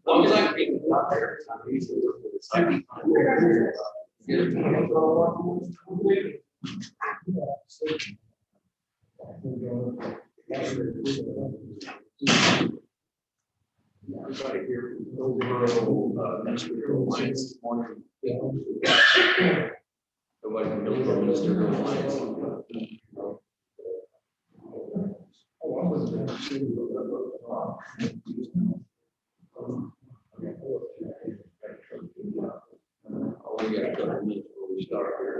long as I can get out there, I'm easy to work with the site. Everybody here from Hillsborough, Ministerial Alliance this morning. Nobody from Hillsborough Ministerial Alliance. We got a couple minutes before we start here.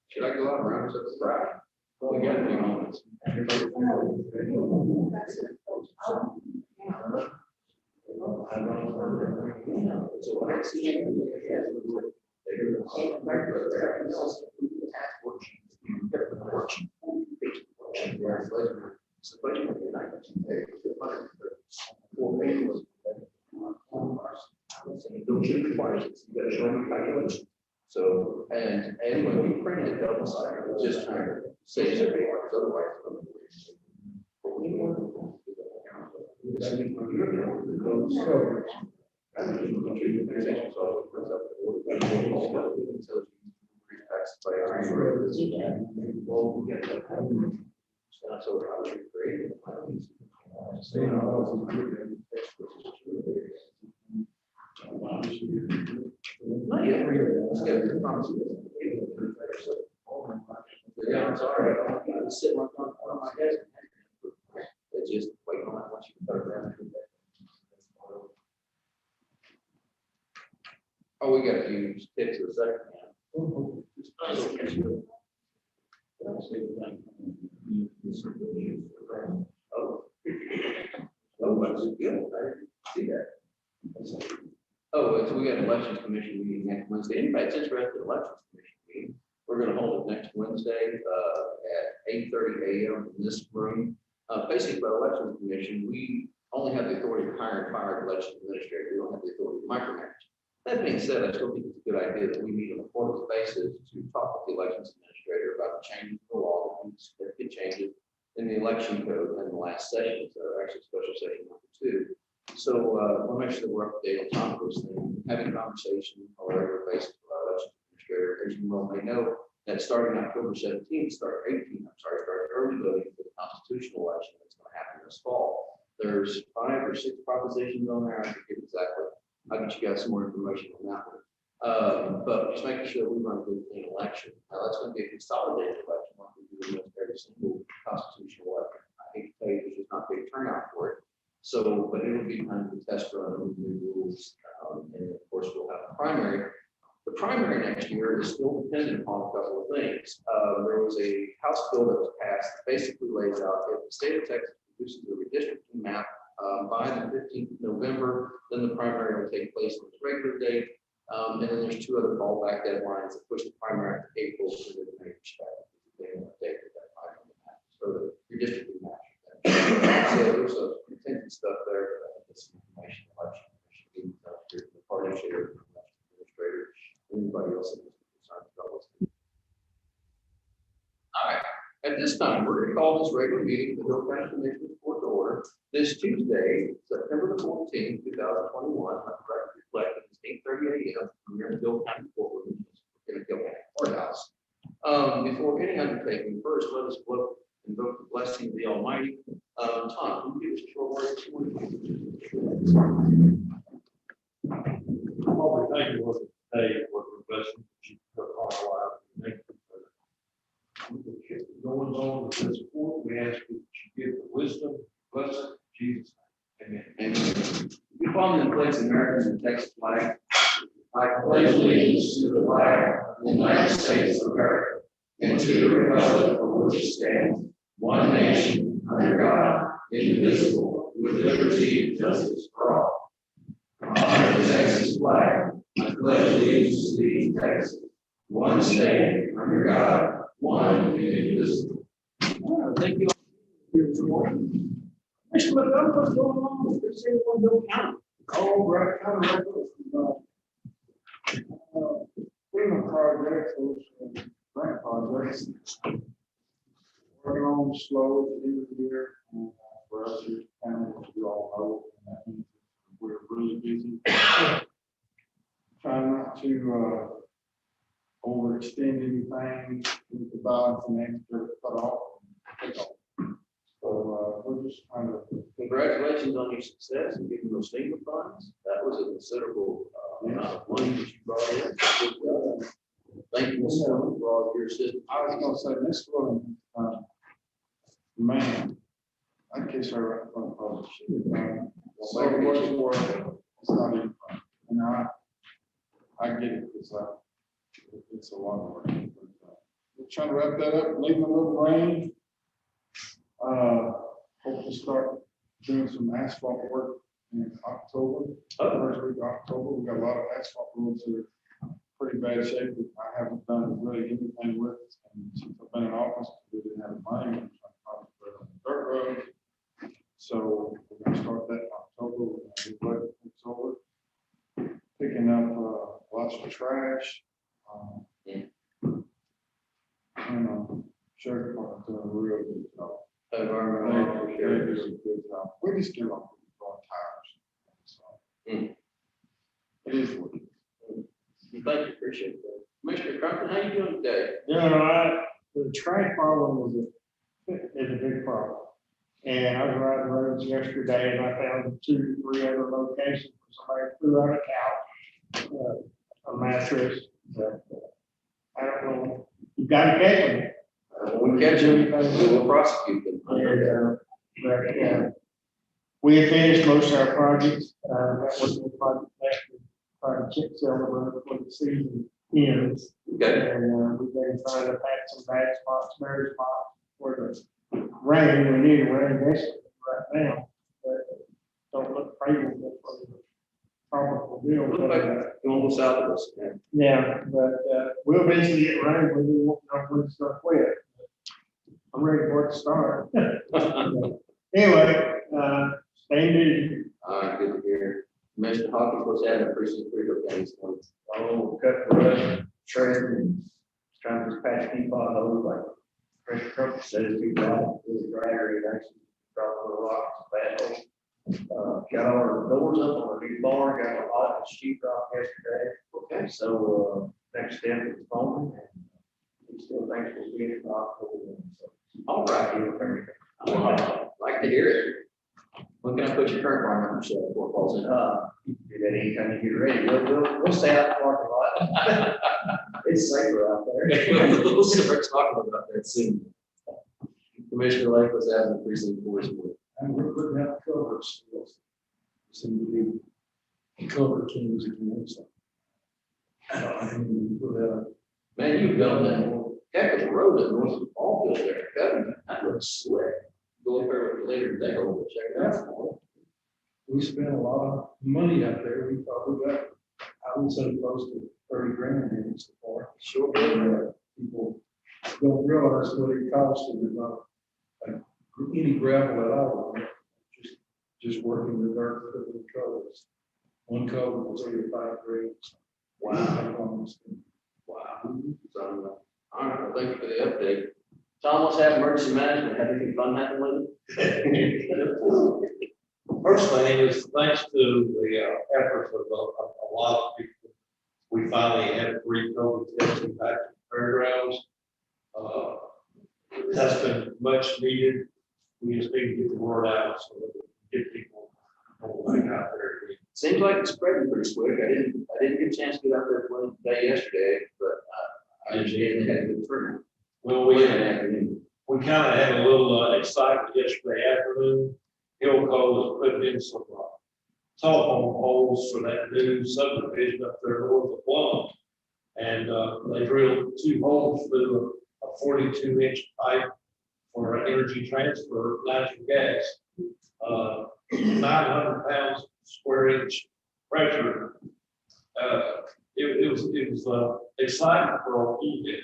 Should I go out around to the crowd? We got a few moments. Don't shoot the questions. You got to show them calculations. So, and when we print it double sided, it's just trying to save some papers, otherwise. Not yet. Let's get your promises. Yeah, I'm sorry. I'm sitting on my desk. They just wait on that once you put it down. Oh, we got a few tips in a second. Oh, that's good. I didn't see that. Oh, so we got an elections commission meeting next Wednesday. Anybody that's interested in elections commission meeting, we're going to hold it next Wednesday at 8:30 a.m. in this room. Basically, our elections commission, we only have the authority to hire and fire the election administrator. We don't have the authority to micromanage. That being said, I still think it's a good idea that we meet on a quarterly basis to talk with the elections administrator about the changes to the law, the significant changes in the election code in the last session, so actually special session number 2. So we'll make sure that we're up to date on top of those things, having a conversation on a regular basis with our election administrator. As you well may know, that starting October 17th, start early voting for the constitutional election that's going to happen this fall. There's 5 or 6 propositions on there. I forget exactly. I'll get you guys some more information on that one. But just making sure that we run a good clean election. Now that's going to be a consolidated election like we do with every single constitutional election. I hate to tell you there's just not big turnout for it. So, but it will be kind of a test run with new rules. And of course we'll have a primary. The primary next year is still dependent upon a couple of things. There was a House bill that was passed that basically lays out if the state of Texas produces a redistricting map by the 15th of November, then the primary will take place on its regular date. And then there's 2 other fallback deadlines that push the primary to April to the May perspective. So the redistricting map. So there's some contingent stuff there. This information election commission the party chair, administrator, anybody else that is concerned about what's going on. All right. At this time, we're going to call this regular meeting of the Hill County Commission to order this Tuesday, September the 14th, 2021. Let the record reflect that it's 8:30 a.m. from here in Hill County Courtroom in the Hill County Courthouse. Before any undertaking, first let us invoke the blessing of the Almighty. Tom, can you give us a short word this morning? Father, thank you for today, for the blessing that you put on our lives. Thank you for the going on with this support. We ask you that you give the wisdom, blessing, in Jesus' name. Amen. You follow in place American and Texas flag. I pledge allegiance to the flag of the United States of America and to the republic for which it stands, one nation, under God, indivisible, with liberty and justice for all. Honor the Texas flag. I pledge allegiance to these Texas, one state, under God, one indivisible. Thank you. Mr. McDonough, what's going on with this one Bill County? Oh, right, kind of projects, those grant projects. Working on slow at the end of the year, for us here, kind of, you all know, and that means we're really busy. Trying not to, overextend anything with the balance and extra cut off. So, we're just trying to. Congratulations on your success in getting those FEMA funds. That was a considerable amount of money that you brought in. Good job. Thank you, Mr. Chairman, for all of your assistance. I was gonna say, this one, man, I kiss her right in front of her. She was, so much work, it's not even fun. And I get it, it's a lot of work. We're trying to wrap that up, leaving a little rain. Hope to start doing some asphalt work in October. First week of October, we got a lot of asphalt roads that are pretty bad shape that I haven't done really anything with. And since I've been in office, we didn't have money. I'm trying to concentrate on the dirt road. So we're gonna start that in October. We're gonna do wet October. Picking up lots of trash. And sheriff department doing a real good job. Environmental They sheriff. do a good job. We just give up on tires. So it is what it is. Thank you, appreciate that. Commissioner Crumpton, how you doing today? Doing all right. The trash problem is a big problem. And I was riding roads yesterday and I found 2 or 3 other locations where somebody threw out a couch, a mattress. But, I don't know. You gotta catch them. We catch them, we will prosecute them. We have finished most of our projects. That was the project left, trying to chip seal the road before the season ends. Okay. And we've been trying to patch some bad spots, bare spots where the rain, we need rain desperately right now. But don't look favorable for the probable deal. Look like going south of us. Yeah, but we'll eventually get rain, we won't know when it's gonna quit. I'm ready for it to start. Anyway, stay busy. All right, good to hear. Commissioner Hawkins was having a precinct 3 update. Oh, cut the brush, shred, and trying to patch any potholes like Chris Trump says, we got really dry area, actually, dropped a little rocks, bad hole. Got our doors up on our new barn, got a lot of sheet rock yesterday. Okay. So, next step is foaming, and we still think we'll be in October. So, All right. Like to hear it. When can I put your current barn number so before it falls in? you can do that anytime you get ready. We'll stay out in the parking lot. It's safer out there. We'll start talking about that soon. Commissioner Lake was having a precinct 4 support. And we're putting out covers. Seem to be cover kings again. So. Man, you've done that. Heck of a road at North of Ballfield there. That looks slick. Go up there later today, over check it out. We spent a lot of money out there. We probably got, I would say, close to 30 grand in it so far. Sure. People don't realize what it costs to develop any gravel at all. Just working the dirt for the covers. One cover was 85 grand. Wow. Wow. So, all right, well, thank you for the update. Tom, what's happening emergency management? Have anything fun happen with it? First thing is thanks to the efforts of a lot of people, we finally had 3 COVID testing back to the fairgrounds. That's been much needed. We just need to get the word out so that we can get people going out there. Seems like it's spreading pretty quick. I didn't get a chance to get out there for the day yesterday, but I understand they had a good turnout. Well, We had an afternoon. we kind of had a little excitement yesterday afternoon. Hillco was putting in some telephone poles for that new subdivision up there north of Plum. And they drilled 2 holes through a 42-inch pipe for energy transfer of natural gas. 900 pounds square inch pressure. It was exciting for a little bit,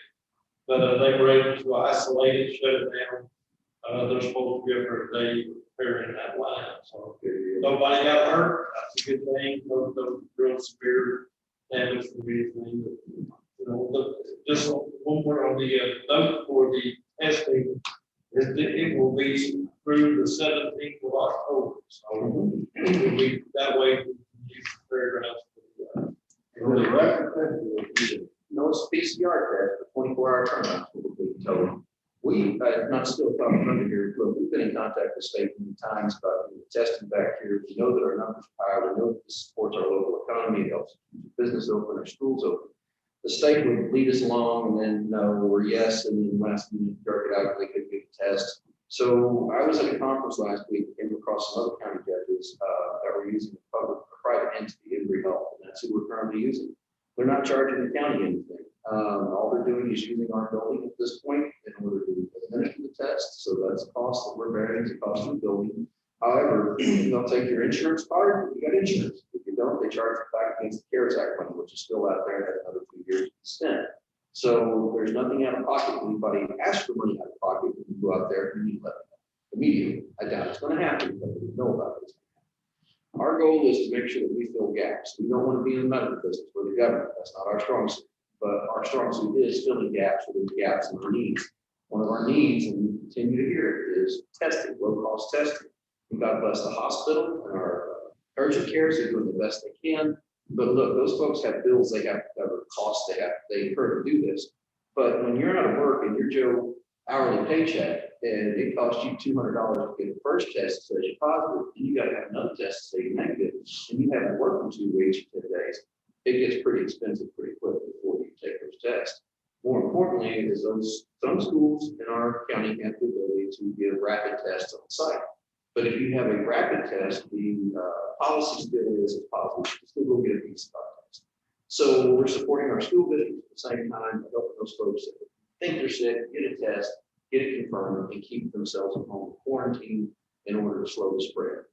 but they were able to isolate it, shut it down. They're supposed to be every day repairing that line, so nobody got hurt. That's a good thing. No real severe damage from anything. You know, just one more on the note for the testing, is that it will be through the 17th of October. So it will be that way. We can use the fairgrounds. No, it's PCR test, for 24-hour turnaround. Will be told. We, not still talking under here, but we've been in contact with state many times about the testing back here. We know that our numbers are high. We know that this supports our local economy. It helps keep business open, our schools open. The state would lead us along and then no or yes, and then last minute jerk it out, they could get the test. So I was at a conference last week, came across some other county judges that were using a private entity, Embry Health, and that's who we're currently using. They're not charging the county anything. All they're doing is using our building at this point in order to administer the test. So that's a cost that we're bearing, it's a cost of the building. However, they'll take your insurance card, you got insurance. If you don't, they charge it back against the CARES Act money, which is still out there, has another 2 years to spend. So there's nothing out of pocket. Anybody asks for money out of pocket, when you go out there, you need to let them know immediately. I doubt it's going to happen, but we know about it. Our goal is to make sure that we fill gaps. We don't want to be in the medical business for the government. That's not our strong suit. But our strong suit is filling gaps within the gaps in our needs. One of our needs, and we continue to hear it, is testing, low-cost testing. And God bless the hospital and our urgent cares, they're doing the best they can. But look, those folks have bills they have to cover, costs they incur to do this. But when you're out of work and you're Joe hourly paycheck, and it costs you $200 to get the first test that says you're positive, and you got to have another test to say you're negative, and you haven't worked in 2 weeks or 10 days, it gets pretty expensive pretty quickly before you take those tests. More importantly, is some schools in our county have the ability to give rapid tests on site. But if you have a rapid test, the policy still is as positive, you still go get a PCR test. So we're supporting our school districts at the same time, helping those folks that think they're sick, get a test, get it confirmed, and keep themselves at home quarantine in order to slow the spread.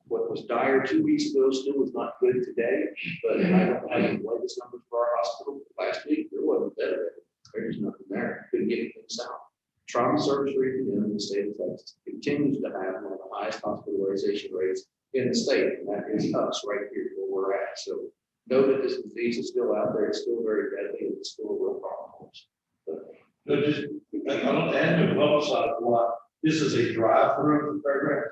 What was dire 2 weeks ago still is not good today, but I don't have the latest numbers for our hospital. Last week, there wasn't better. There's nothing there. Couldn't get anything out. Trauma surgery in the state of Texas continues to have one of the highest hospitalization rates in the state, and that is us right here where we're at. So know that this disease is still out there. It's still very deadly, and it's still a real problem for us. But just, I don't have to publicize a lot. This is a drive-through program.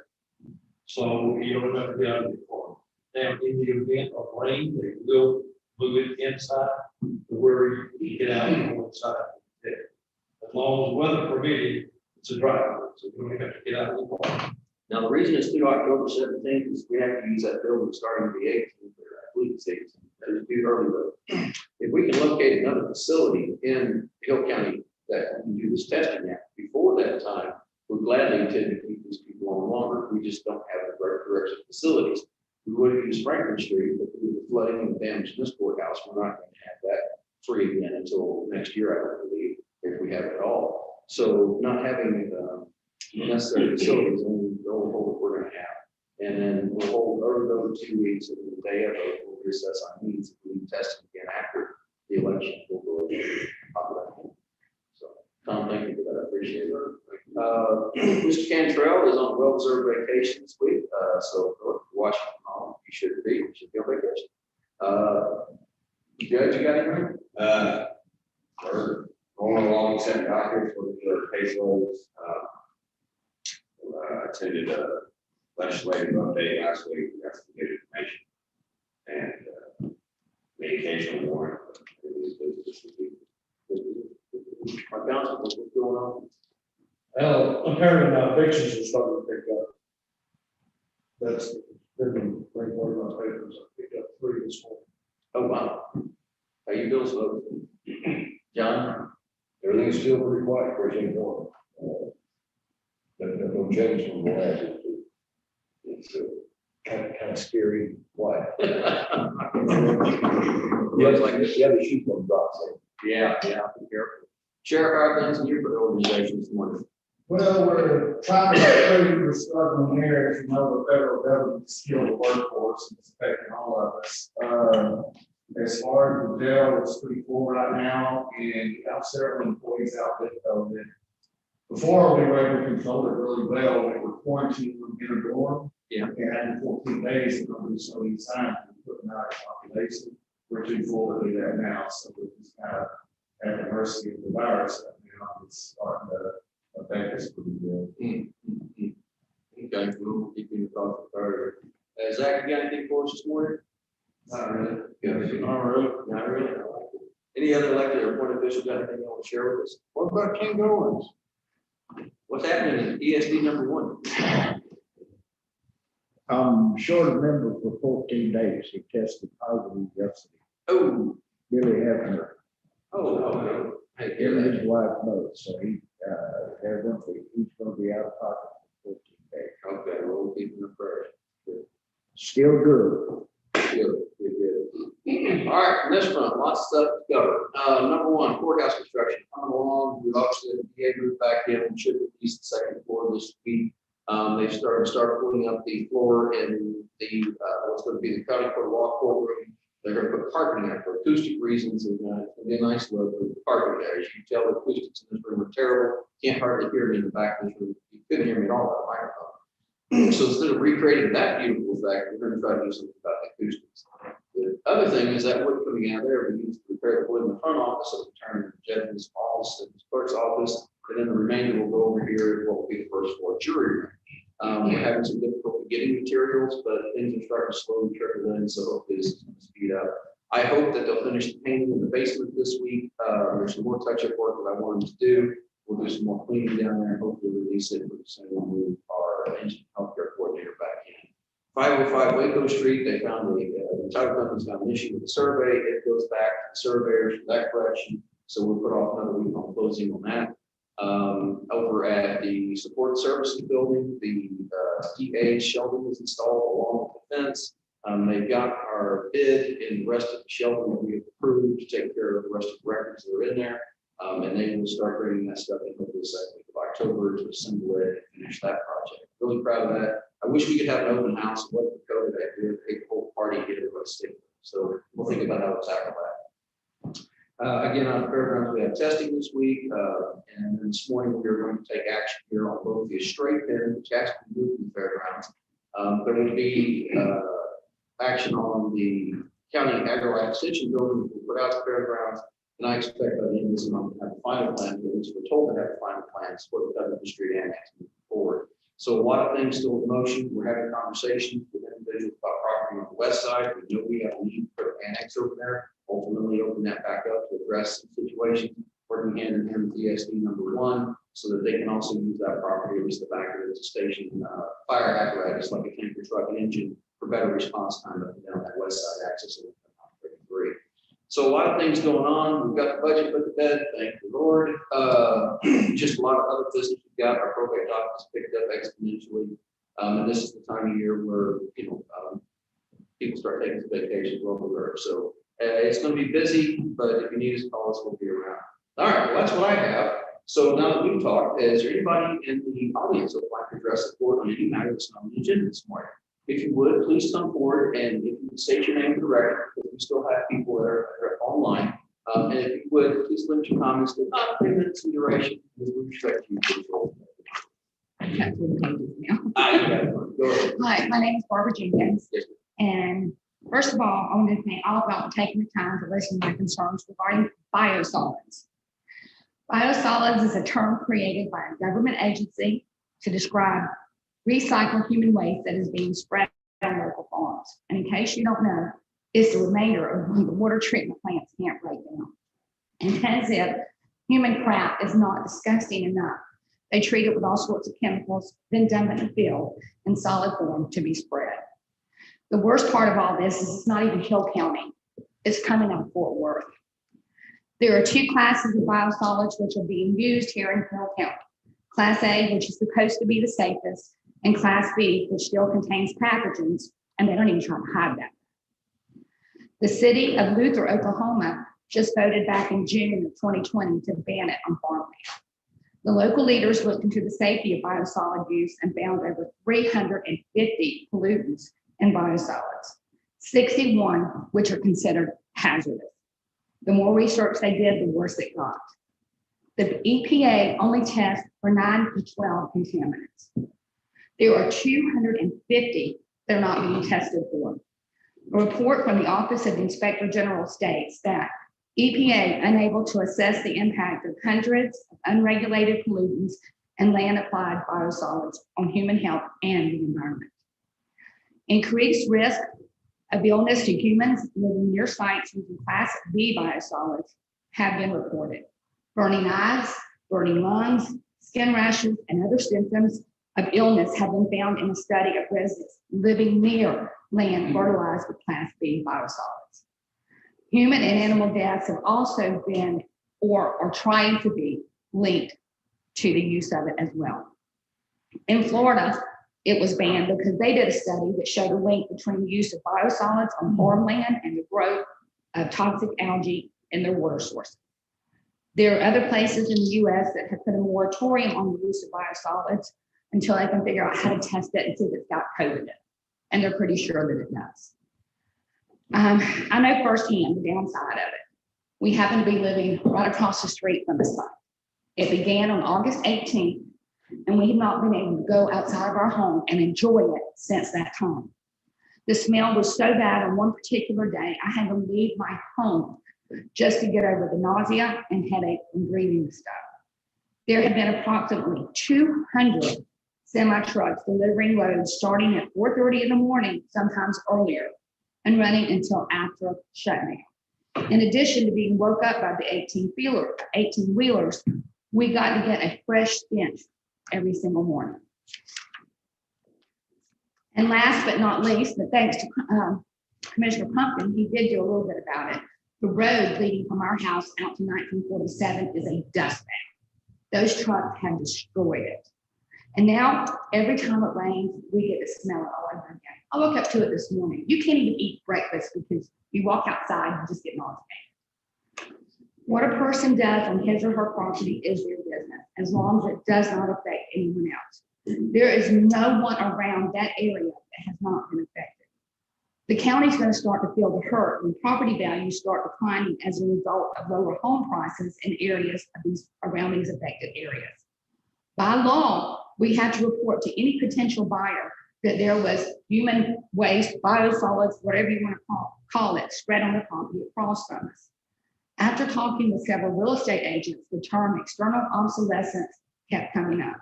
So you don't have to be out of your car. Now, in the event of rain, they will move it inside to where you get out and go inside. As long as weather permitting, it's a drive-through, so you don't have to get out of the car. Now, the reason it's due October 17th is we have to use that building starting the 18th, or I believe it's 18th. That is due early, but if we can locate another facility in Hill County that can do this testing at before that time, we're gladly intend to keep these people on longer. We just don't have the correct facilities. We would have used Franklin Street, but with the flooding and damage in this courthouse, we're not going to have that free again until next year, I don't believe, if we have it at all. So not having necessary facilities, only the only hold we're going to have. And then we'll hold over those 2 weeks, and the day of it, we'll reassess our needs. If we need testing again after the election, we'll go over that. So, Tom, thank you for that. I appreciate it. Mr. Cantrell is on well-deserved vacation this week, so if you're watching from home, you should be. You should be on vacation. Judge, you got anything? We're going along, sent doctors for the caseloads. Attended a legislative update last week. We got some good information and medication warrant. Our council, what's going on? Well, apparently my evictions are starting to pick up. That's been great word on my papers. I picked up 3 this morning. Oh, wow. How you doing, folks? John? Everything's still pretty quiet for us anymore. No change from the last. It's kind of scary, quiet. Yeah, it's like the other sheep on drops. Yeah, be careful. Sheriff, how things in your organization this morning? Well, we're trying to improve, we're struggling here, as you know, the federal government skilled workforce is affecting all of us. As far as the jail, it's pretty full right now, and we have several employees out with COVID. Before, we were able to control it really well. We were quarantined in a dorm. Yeah. And after 14 days, nobody showed any signs of putting out a population. we're too full to do that now, so we're just kind of at the mercy of the virus. It's starting to affect us pretty good. Okay, we'll keep you in thoughts further. Zach, you got anything for us this morning? Not really. Good. All right. Not really. I like it. Any other elected or appointed officials got anything you want to share with us? What about King Goins? What's happening in ESD #1? I'm short of member for 14 days. He tested positive yesterday. Oh, Billy Hefner, okay. Hey, him hear and that. his wife both, so he's going to be out of pocket for 14 days. Okay, well, we'll keep them first. Still good. Good. All right, from this front, lots of stuff to cover. #1, courthouse construction coming along. We've obviously had the DA moved back in and should release the second floor this week. They've started putting up the floor in the, what's going to be the county court law courtroom. They're going to put parking there for acoustic reasons, and it's going to be a nice look with the parking there. As you can tell, the acoustics in this room are terrible. Can't hardly hear me in the back of this room. You couldn't hear me at all at the microphone. So instead of recreating that beautiful effect, we're going to try to do something about the acoustics. The other thing is that wood coming out there, we used to repair the wood in the front office, so we turn the judge's office and his clerk's office, and then the remainder will go over here at what will be the first floor jury room. We're having some difficulty getting materials, but things are starting to slowly trickle in, so hopefully this is going to speed up. I hope that they'll finish the painting in the basement this week. There's some more touch-up work that I want them to do. We'll do some more cleaning down there and hopefully release it. We're just going to move our engine healthcare coordinator back in. 505 Waco Street, they found the title company's got an issue with the survey. It goes back to the surveyors for that correction. So we'll put off another week on closing on that. Over at the support services building, the EA shelving was installed along with the fence. They've got our bid in the rest of the shelving that we have approved to take care of the rest of the records that are in there. And they will start bringing that stuff in hopefully the second week of October to assemble it and finish that project. Really proud of that. I wish we could have an open house. What the code that I did, take the whole party, get it, let's stick. So we'll think about how to tackle that. Again, on the fairgrounds, we have testing this week, and then this morning we are going to take action here on both the straight pin, which has to be moved from the fairgrounds. There will be action on the county agro extension building that we put out to fairgrounds, and I expect by the end of this month to have the final plan. At least we're told to have the final plans for the Dudley Street Annex moving forward. So a lot of things still in motion. We're having conversations with individuals about property on the west side. We know we have a need for an annex over there. Ultimately open that back up to address some situations, working hand in hand with ESD #1, so that they can also use that property, at least the back of it as a station, fire apparatus, like a tanker truck engine, for better response time up and down that west side access of 33. So a lot of things going on. We've got the budget put to bed, thank the Lord. Just a lot of other business we've got. Our probate office picked up exponentially. And this is the time of year where, people start taking some vacations while we work. So it's going to be busy, but if you need us, call us, we'll be around. All right, well, that's what I have. So now that we've talked, is there anybody in the audience that would like to address the board on any matter that's on the agenda this morning? If you would, please come forward and if you would state your name for the record, because we still have people that are online. And if you would, please limit your comments to about 3 minutes in duration, because we respect you. I've got 3 pages now. Go ahead. Hi, my name is Barbara Jenkins. Yes. And first of all, I want to thank all of y'all for taking the time to listen to my concerns regarding biosolids. Biosolids is a term created by a government agency to describe recycled human waste that is being spread on local farms. And in case you don't know, it's the remainder of when the water treatment plants can't break down. And as if human crap is not disgusting enough, they treat it with all sorts of chemicals, then dump it in the field in solid form to be spread. The worst part of all this is it's not even Hill County. It's coming out of Fort Worth. There are 2 classes of biosolids which are being used here in Hill County. Class A, which is supposed to be the safest, and Class B, which still contains pathogens, and they don't even try to hide that. The city of Luther, Oklahoma, just voted back in June of 2020 to ban it on farmland. The local leaders looked into the safety of biosolid use and found over 350 pollutants in biosolids, 61 which are considered hazardous. The more research they did, the worse it got. The EPA only tests for 9 to 12 contaminants. There are 250 that are not being tested for. A report from the Office of the Inspector General states that EPA unable to assess the impact of hundreds of unregulated pollutants and land-applied biosolids on human health and the environment. Increased risk of illness to humans living near sites using Class B biosolids have been reported. Burning eyes, burning lungs, skin rashes, and other symptoms of illness have been found in a study of residents living near land fertilized with Class B biosolids. Human and animal deaths have also been or are trying to be linked to the use of it as well. In Florida, it was banned because they did a study that showed a link between the use of biosolids on farmland and the growth of toxic algae in their water sources. There are other places in the US that have put a moratorium on the use of biosolids until they can figure out how to test it and see if it's got COVID in it. And they're pretty sure that it does. I know firsthand the downside of it. We happen to be living right across the street from the site. It began on August 18th, and we have not been able to go outside of our home and enjoy it since that time. The smell was so bad on one particular day, I had to leave my home just to get over the nausea and headache and breathing stuff. There have been approximately 200 semi-trucks delivering loads starting at 4:30 in the morning, sometimes earlier, and running until after shutdown. In addition to being woke up by the 18-wheelers, we got to get a fresh stench every single morning. And last but not least, but thanks to Commissioner Pumpkin, he did do a little bit about it. The road leading from our house out to 1947 is a dust bag. Those trucks have destroyed it. And now, every time it rains, we get to smell it all over again. I woke up to it this morning. You can't even eat breakfast because you walk outside and just get nauseated. What a person does on his or her property is their business, as long as it does not affect anyone else. There is no one around that area that has not been affected. The county's going to start to feel the hurt when property values start declining as a result of lower home prices in areas of around these affected areas. By law, we have to report to any potential buyer that there was human waste, biosolids, whatever you want to call it, spread on the property across from us. After talking with several real estate agents, the term external obsolescence kept coming up,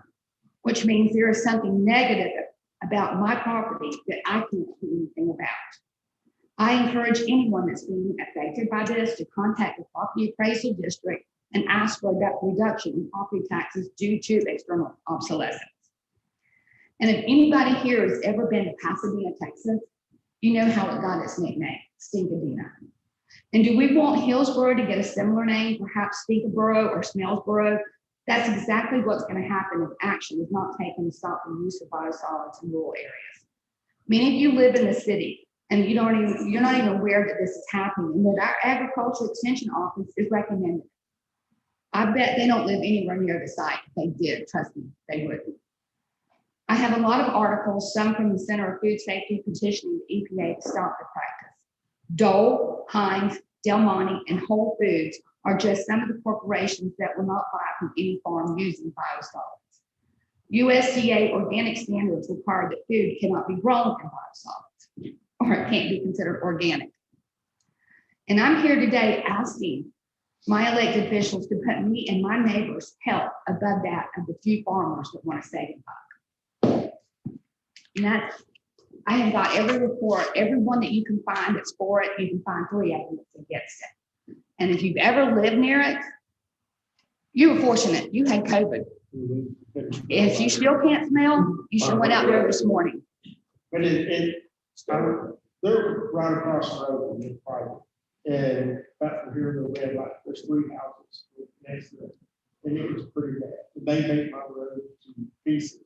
which means there is something negative about my property that I can't do anything about. I encourage anyone that's being affected by this to contact the property appraisal district and ask for a reduction in property taxes due to external obsolescence. And if anybody here has ever been to Pasadena, Texas, you know how it got its nickname, Stinkadena. And do we want Hillsborough to get a similar name, perhaps Stinkaborough or Smellsborough? That's exactly what's going to happen if action is not taken to stop the use of biosolids in rural areas. Many of you live in the city and you're not even aware that this is happening and that our agricultural extension office is recommending. I bet they don't live anywhere near the site. If they did, trust me, they wouldn't. I have a lot of articles, some from the Center of Food Safety petitioning the EPA to stop the practice. Dole, Heinz, Del Monte, and Whole Foods are just some of the corporations that will not buy from any farm using biosolids. USDA organic standards require that food cannot be grown from biosolids, or it can't be considered organic. And I'm here today asking my elected officials to put me and my neighbors' health above that of the few farmers that want to save a buck. And that's, I have got every report, every one that you can find that's for it, you can find 3 of them that's against it. And if you've ever lived near it, you were fortunate, you had COVID. If you still can't smell, you should have went out there this morning. But they're right across the road from the private. And back from here, we had like, there's 3 houses next to it. And it was pretty bad. They made my road to pieces.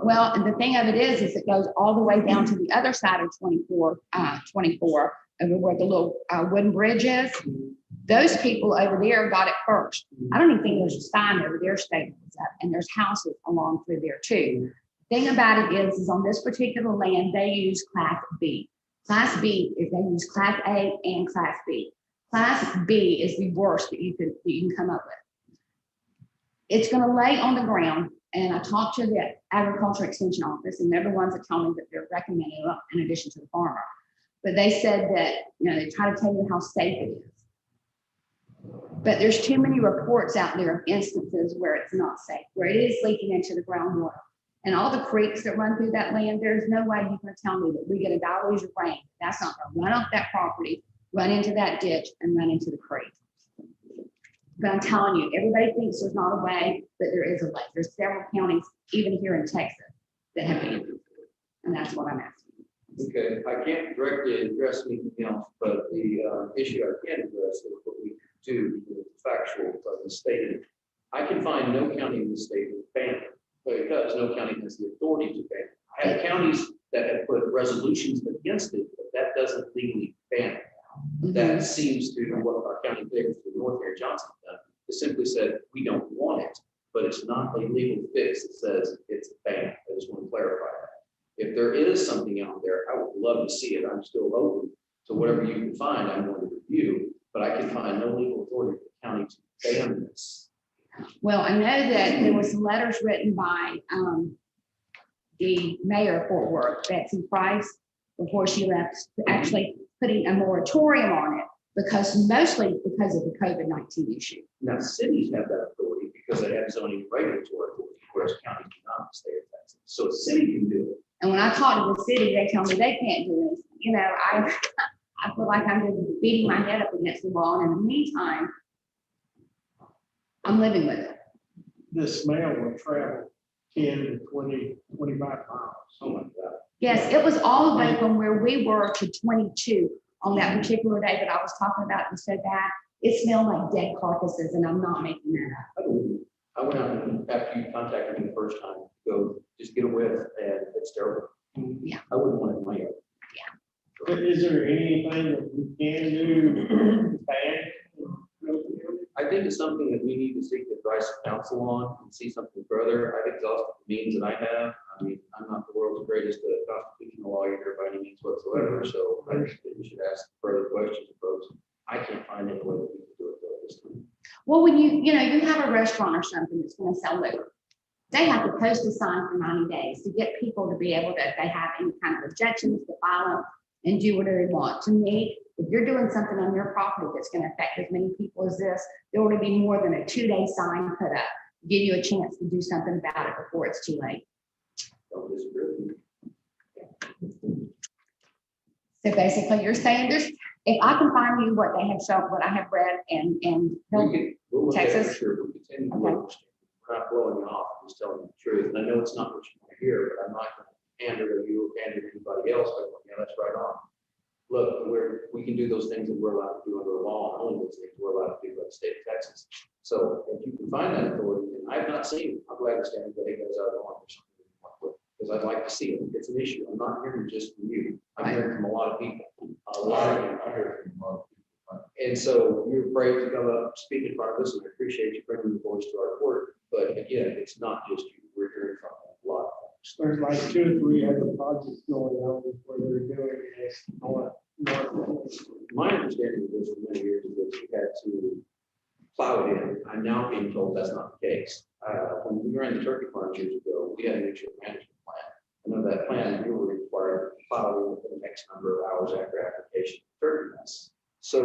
Well, and the thing of it is it goes all the way down to the other side of 24, over where the little wooden bridge is. Those people over there got it first. I don't even think there's a sign over there stating it's up, and there's houses along through there too. The thing about it is on this particular land, they use Class B. Class B is they use Class A and Class B. Class B is the worst that you can come up with. It's going to lay on the ground. And I talked to the Agriculture Extension Office, and they're the ones that tell me that they're recommending it in addition to the farmer. but they said that, they try to tell you how safe it is. But there's too many reports out there of instances where it's not safe, where it is leaking into the groundwater. And all the creeks that run through that land, there's no way you can tell me that we get a deluge of rain. That's not gonna run off that property, run into that ditch and run into the creek. But I'm telling you, everybody thinks there's not a way, but there is a way. There's several counties, even here in Texas, that have been, and that's what I'm asking. Okay, I can't directly address anything else, but the issue I can address is what we do with factual stated. I can find no county in the state that banned it, because no county has the authority to ban it. I have counties that have put resolutions against it, but that doesn't legally ban it. That seems to what our county favors to North Area Johnson done. It simply said, we don't want it, but it's not a legal fix that says it's banned. I just want to clarify that. If there is something out there, I would love to see it. I'm still open to whatever you can find. I'm going to review, but I can find no legal authority for the county to ban this. Well, I know that there was some letters written by the mayor of Fort Worth, Betsy Price, before she left, actually putting a moratorium on it, mostly because of the COVID-19 issue. Now, cities have that authority because they have zoning and regulatory authority, whereas counties do not in the state of Texas. So a city can do it. And when I talk to the city, they tell me they can't do anything. I feel like I'm just beating my head up against the wall. And in the meantime, I'm living with it. The smell will travel 10 to 20, 25 miles. Something like that. Yes, it was all the way from where we were to 22 on that particular day that I was talking about. It was so bad. It smelled like dead carcasses, and I'm not making that up. I went out and after you contacted me the first time, go just get a whiff, and it's terrible. Yeah. I wouldn't want it in my yard. But is there anything that we can do to ban? I think it's something that we need to seek advice of counsel on and see something further. I've exhausted the means that I have. I mean, I'm not the world's greatest constitutional lawyer by any means whatsoever, so I just think we should ask further questions of folks. I can't find any way that we can do it though this time. Well, when you have a restaurant or something that's going to sell liquor, they have to post a sign for 90 days to get people to be able to, if they have any kind of objections, to file them and do whatever they want. To me, if you're doing something on your property that's going to affect as many people as this, there ought to be more than a 2-day sign put up, give you a chance to do something about it before it's too late. Don't disagree with you. So basically, you're saying if I can find you what they have shown, what I have read and We'll look at it for Texas. sure. We continue to Okay. look. We're not blowing you off, I'm just telling you the truth. And I know it's not what you want to hear, but I'm not going to pander to you or pander to anybody else. But yeah, that's right on. Look, we can do those things that we're allowed to do under the law, and only those things we're allowed to do by the state of Texas. So if you can find that authority, and I've not seen it, I'm glad to stand that it goes out on or something. Because I'd like to see it. It's an issue. I'm not hearing just from you. I'm hearing from a lot of people. A lot of them. I hear from a lot of people. And so you're brave to come up, speak in front of us, and I appreciate you bringing your voice to our court. But again, it's not just you. We're hearing from a lot of folks. There's like 2 or 3 other projects going on where they're doing this. My understanding was for many years that you had to plow it in. I'm now being told that's not the case. When we ran the turkey farm years ago, we had an issue management plan. And under that plan, you were required to plow in within the next number of hours after application of turkey mess. So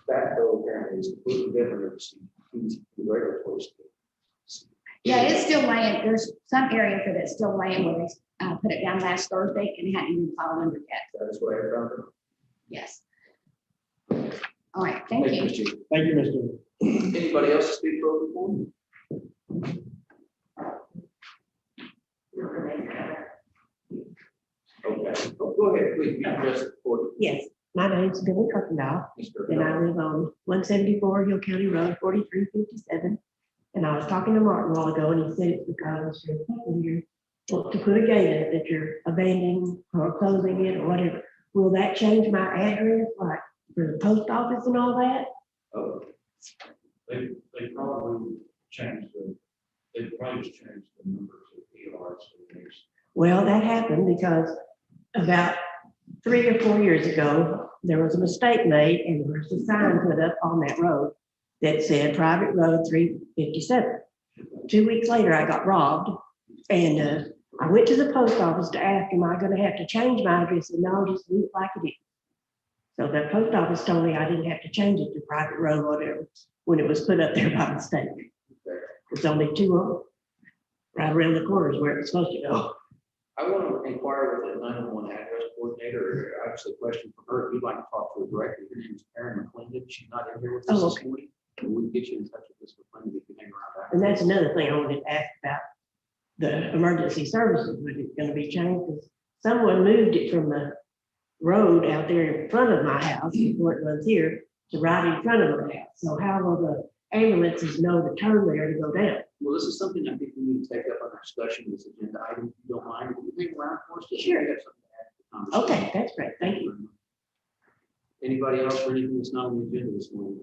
that though apparently is completely different than the regulatory state. Yeah, it's still laying. There's some areas that it's still laying where they put it down last Thursday and it hadn't even filed under yet. That is what I found. Yes. All right, thank you. Chief. Thank you, Mr. Anybody else to speak for the board? Okay, go ahead, please. You can address the board, Yes, my name's Billy Kirkendall, Mr. and I live on 174 Hill County Road, 4357. And I was talking to Martin a while ago, and he said it's because your people here want to put a gate in it that you're abandoning or closing it or whatever. Will that change my address, like for the post office and all that? Oh, They probably changed the numbers of ERs. Well, that happened because about 3 or 4 years ago, there was a mistake made, and there was a sign put up on that road that said private road 357. 2 weeks later, I got robbed, and I went to the post office to ask, am I gonna have to change my address? And no, just leave it like it is. So the post office told me I didn't have to change it to private road, whatever, when it was put up there by the state. It's only 2 of them, right around the corners where it's supposed to go. I want to inquire with the 911 address coordinator. I have a question for her. If you'd like to talk to her directly, her name is Karen McClendon. She's not in here with us Oh, this okay. morning. And we can get you in touch with Ms. McClendon if you hang around. after. And that's another thing I wanted to ask about the emergency services. Was it gonna be changed? Because someone moved it from the road out there in front of my house, where it runs here, to right in front of my house. So how will the ambulances know to turn there to go down? Well, this is something I think we need to take up on our discussion, this agenda item, if you don't mind. Will you hang around for us? Sure. We have something to add to the conversation. Okay, that's great. Thank you. Anybody else for anything that's not on the agenda this morning?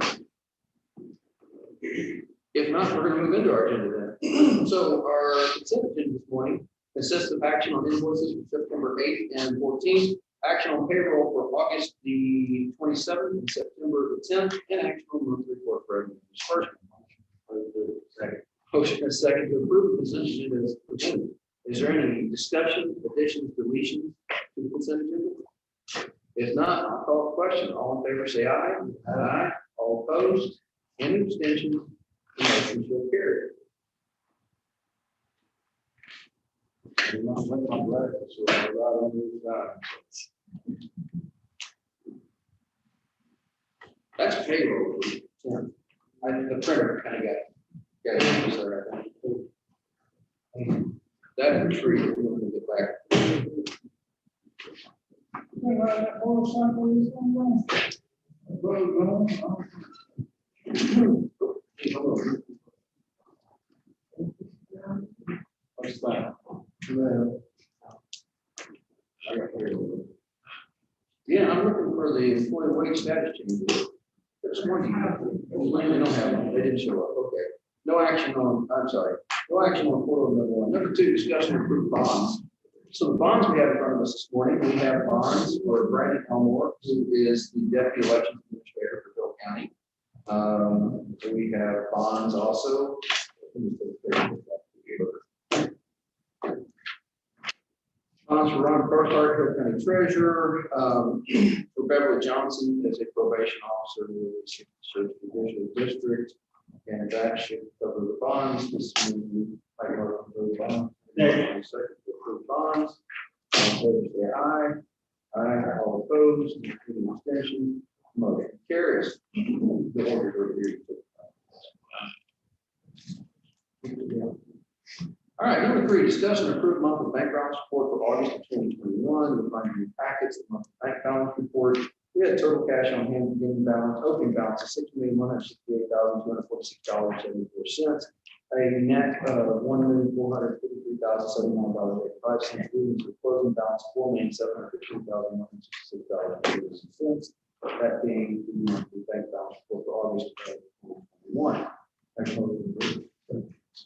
If not, we're gonna move into our agenda then. So our consent agenda this morning consists of action on invoices for September 8th and 14th, action on payroll for August the 27th and September the 10th, and action on monthly report for revenue disbursement. Motion and second to approve the consent agenda as presented. Is there any discussion, additions, deletions to the consent agenda? If not, I'll call the question. All in favor, say aye. Aye. All opposed? Any abstentions? The motion shall carry. That's payroll. The printer kind of got it there, I think. That was free. We're gonna get back. What's that? Yeah, I'm looking for the employee wage status change. There's one. They don't have one. They didn't show up. Okay. No action on, I'm sorry, no action on portal number one. Number two, discussion of approved bonds. So the bonds we have in front of us this morning, we have bonds for Brandon Elmore, who is the deputy election administrator for Bill County. We have bonds also. Bonds for Ron Burkhart, Hill County Treasurer, for Beverly Johnson as a probation officer in the Search Divisional District. And that should cover the bonds. This means we might work on those bonds. Second to approve bonds. All in favor, say aye. Aye. All opposed, including abstention, motion carries. The order to review. All right, number three, discuss and approve monthly bank balance report for August of 2021. You'll find in your packets the monthly bank balance report. We had total cash on hand, beginning balance, opening balance of $6,168,246.74. A net of $1,453,079.85. Leaving to closing balance $4,715,166.86. That being the monthly bank balance report for August of 2021.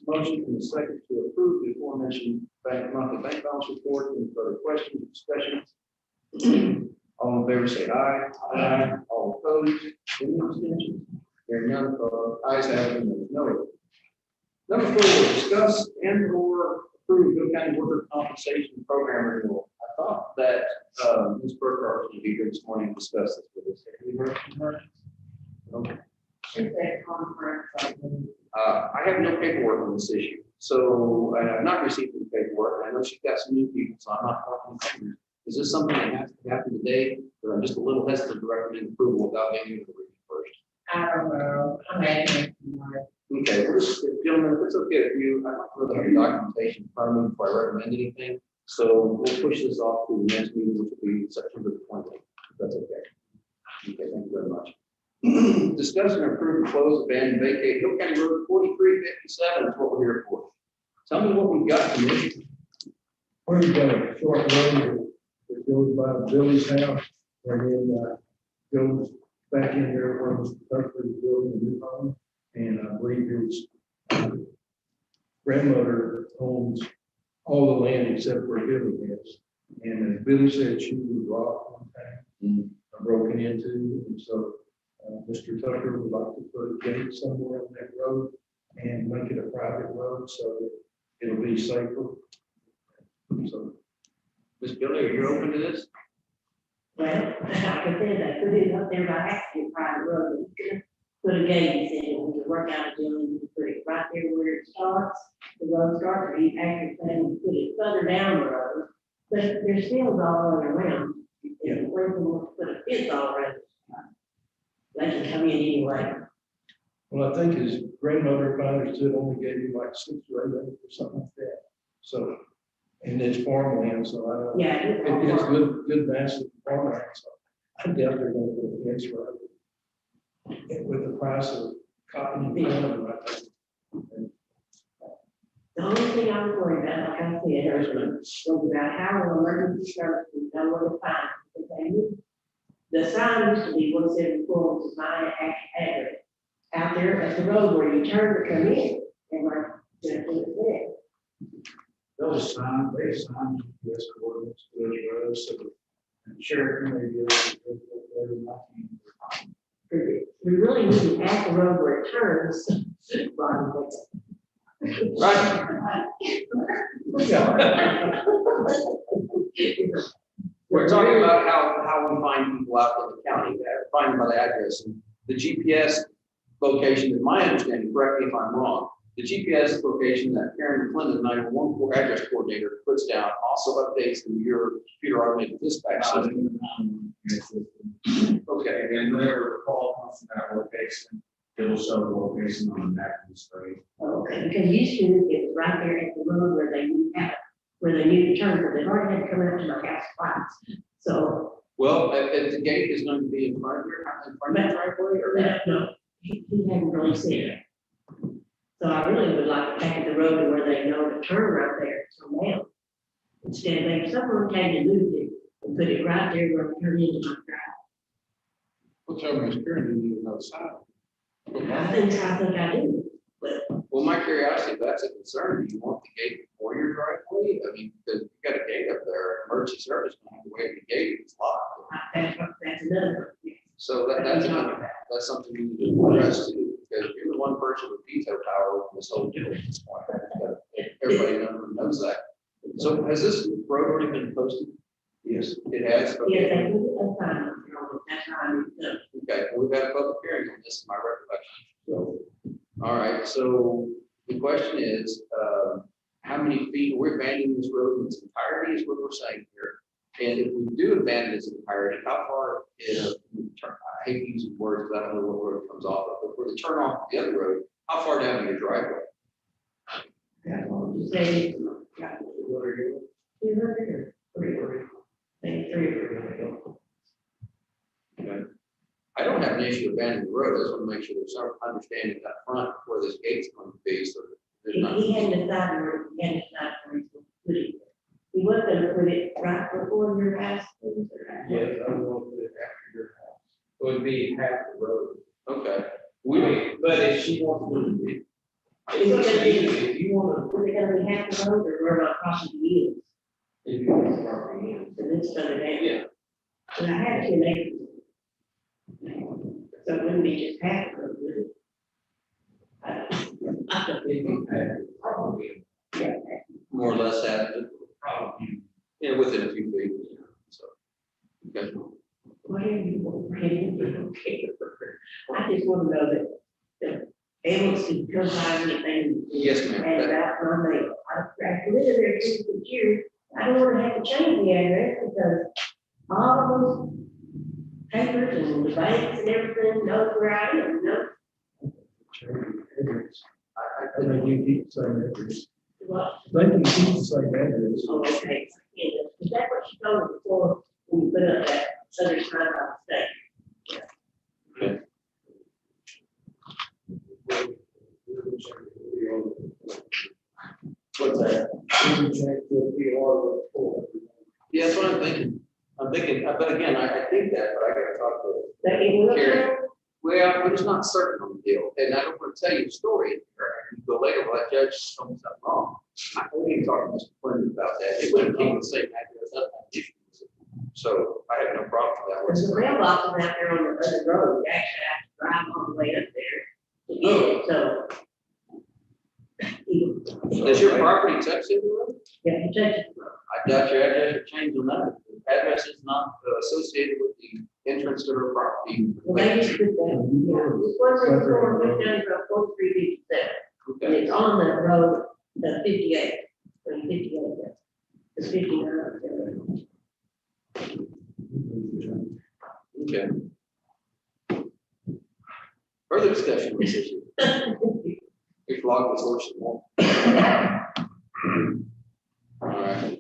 Motion and a second to approve the aforementioned monthly bank balance report. Any further questions, discussions? All in favor, say aye. Aye. All opposed, any abstentions? Hearing none, ayes have it, no. Number four, discuss and or approve Bill County Worker Compensation Program renewal. I thought that Ms. Burkhart was going to be here this morning to discuss this with us. Have you heard from her? Okay. I have no paperwork on this issue, so I've not received any paperwork. I know she's got some new people, so I'm not talking. Is this something that has to happen today, or I'm just a little hesitant to recommend approval without getting into the reading first? I don't know. I'm asking. Okay, we're just, gentlemen, if it's okay with you, I don't really have documentation in front of me before I recommend anything. So we'll push this off to the next meeting, which will be September 20th. If that's okay. Okay, thank you very much. Discuss and approve the close, abandon, vacate Hill County Road 4357 is what we're here for. Tell me what we got, Commissioner. We've got a short road that goes by Billy's house, and then goes back in there where Mr. Tucker is building a new home. And I believe his grandmother owns all the land except where Billy is. And as Billy said, she was robbed one time, broken into, and so Mr. Tucker would like to put a gate somewhere on that road and make it a private road so that it'll be safer. So, Ms. Billy, are you open to this? Well, like I said, they put it up there by accident, private road, but you can put a gate in it, when you work out a deal, and you put it right there where it starts, the road starts, or you actually plan to put it further down the road, but there's fields all the way around. And where we want to put a fence all around it. They can come in anyway. Well, I think his grandmother, if I understood, only gave you like 6 or 8 acres or something like that. So, and it's farmland, so I don't. Yeah. It's good massive farmland, so I doubt they're gonna put a fence around it. With the price of cotton and corn right now. The only thing I was worried about, like I said, was about how emergency services know where to find. Because they knew the sign used to be 174, which is my address. Out there at the road where you turn to come in, and like, that's what it said. Those signs, they sign GPS coordinates, those roads, so the sheriff may be able to. We really need to add the road where it turns. Right. We're talking about how we find people out in the county, find them by the address. And the GPS location, in my understanding, correct me if I'm wrong, the GPS location that Karen McClendon, 911 address coordinator, puts down also updates in your computer automated dispatch system. Okay. And whenever the call comes from that location, it'll show the location on the map of the screen. Okay, because used to, it was right there at the road where they knew to turn, but they've already had to come out to my house twice. So. Well, if the gate is going to be in front of your driveway or that? No, he hadn't really said it. So I really would like to take it the road to where they know to turn right there, so now. Instead of having someone came and moved it and put it right there where we turn into my drive. What's over Miss Karen, do you need another sign? I think I do, but Well, my curiosity, if that's a concern, do you want the gate before your driveway? I mean, because you've got a gate up there, emergency service, going to have to wait at the gate, it's locked. that's another one. So that's something you need to address too, because you're the one person with veto power over this whole deal at this point. Everybody knows that. So has this road already been posted? Yes. It has? Yeah, Okay. they put a sign up there, that's how I moved up. Okay, well, we've had a public hearing on this, in my recollection. So, all right, so the question is, how many feet, we're abandoning this road in its entirety is what we're saying here. And if we do abandon its entirety, how far is, I hate using words, because I don't know what road it comes off of, but for the turn off the other road, how far down to your driveway? Say, yeah, 200 or 300, maybe 300. Okay. I don't have an issue abandoning the road, I just want to make sure there's some understanding up front where this gate's going to be, so that there's not. He hadn't decided where, he hadn't decided where he's going to put it. He was going to put it right before your house. Yes, I will put it after your house. It would be half the road. Okay. But if she wants to, If if you want Is it going to be half the road or we're not crossing the yields? to, if you want to property in. So it's further down. Yeah. But I had 2 acres. So it wouldn't be just half the road, would it? I don't think. Probably, Yeah. More or less that, probably. yeah, within a few feet, so. Okay. Whatever you want, okay. I just want to know that the ambulance can come by anything. Yes, ma'am. And about my mail. I've lived there 50 years. I don't want to have to change the address because all of those papers and the banks and everything knows where I am, you know? I think you keep the same address. What? They can keep the same address. Oh, okay. Yeah, is that what she told me before when we put up that other sign on the state? What's that? Yeah, that's what I'm thinking. But again, I think that, but I gotta talk to That it will Karen. Well, we're just not certain on the deal, and I don't want to tell you a story. You go later, but that judge told me something wrong. I didn't talk to Mr. Clinton about that. It wouldn't keep the same address up. So I have no problem with There's a that. mailbox out there on the other road. You actually have to drive all the way up there to get it, so. Does your property touch the road? Yeah, you touch it. I doubt your address would change on that. The address is not, associated with the entrance to her property. Well, they just put that, this one is for Cook County Road 4357. And Okay, it's on the road, the 58, or 58, it's 59. okay. Further discussion on this issue. We flog this horse some more. All right,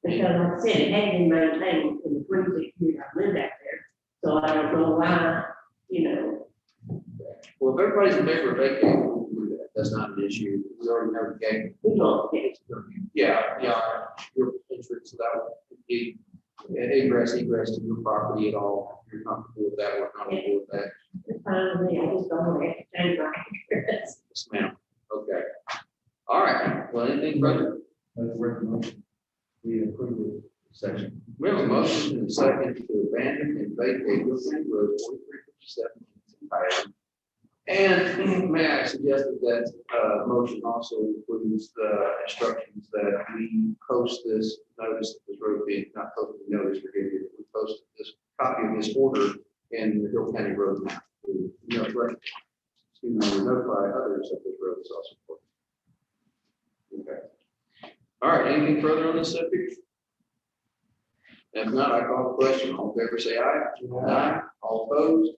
Because like I said, it had been maintained in the 26 years I've lived out there, so I don't know why, you know. well, if everybody's in favor of vacating, we'll do that. That's not an issue. We already know the game. We don't get it. Yeah, your entrance, that would be egress to your property at all. If you're comfortable with that, we're comfortable with that. It's fine with me, I just don't want to have to change my address. Yes, ma'am. Okay. All right. Well, anything further? That's where the motion, we approve the section. We have a motion and a second to abandon and vacate Hillside Road 4357. And may I suggest that motion also includes the instructions that we post this notice of this road being, not posted notice, forgive me, we post this copy of this order in the Hill County Road map. To notify others that this road is also important. Okay. All right, anything further on this subject? If not, I call the question. All in favor, say aye. Aye. All opposed?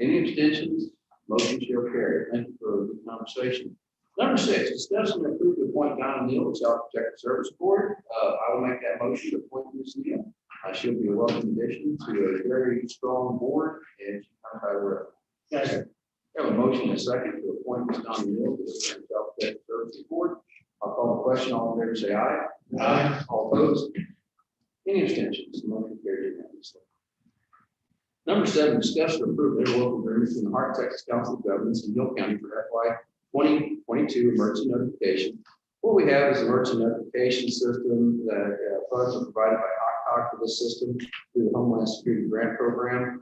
Any abstentions? Motion shall carry. Thank you for the conversation. Number 6, discuss and approve to appoint Donna Neal to Child Protective Service Board. I will make that motion to appoint Ms. Neal. She'll be a welcome addition to a very strong board, and she comes by where. Second. We have a motion and a second to appoint Ms. Donna Neal to the Child Protective Services Board. I'll call the question. All in favor, say aye. Aye. All opposed? Any abstentions? The motion carried unanimously. Number 7, discussion of approve interlocal agreement between the Hart Texas Council of Governments and Hill County for FY 2022 emergency notification. What we have is an emergency notification system that funds are provided by HOCOG for this system through the Homeland Security Grant Program.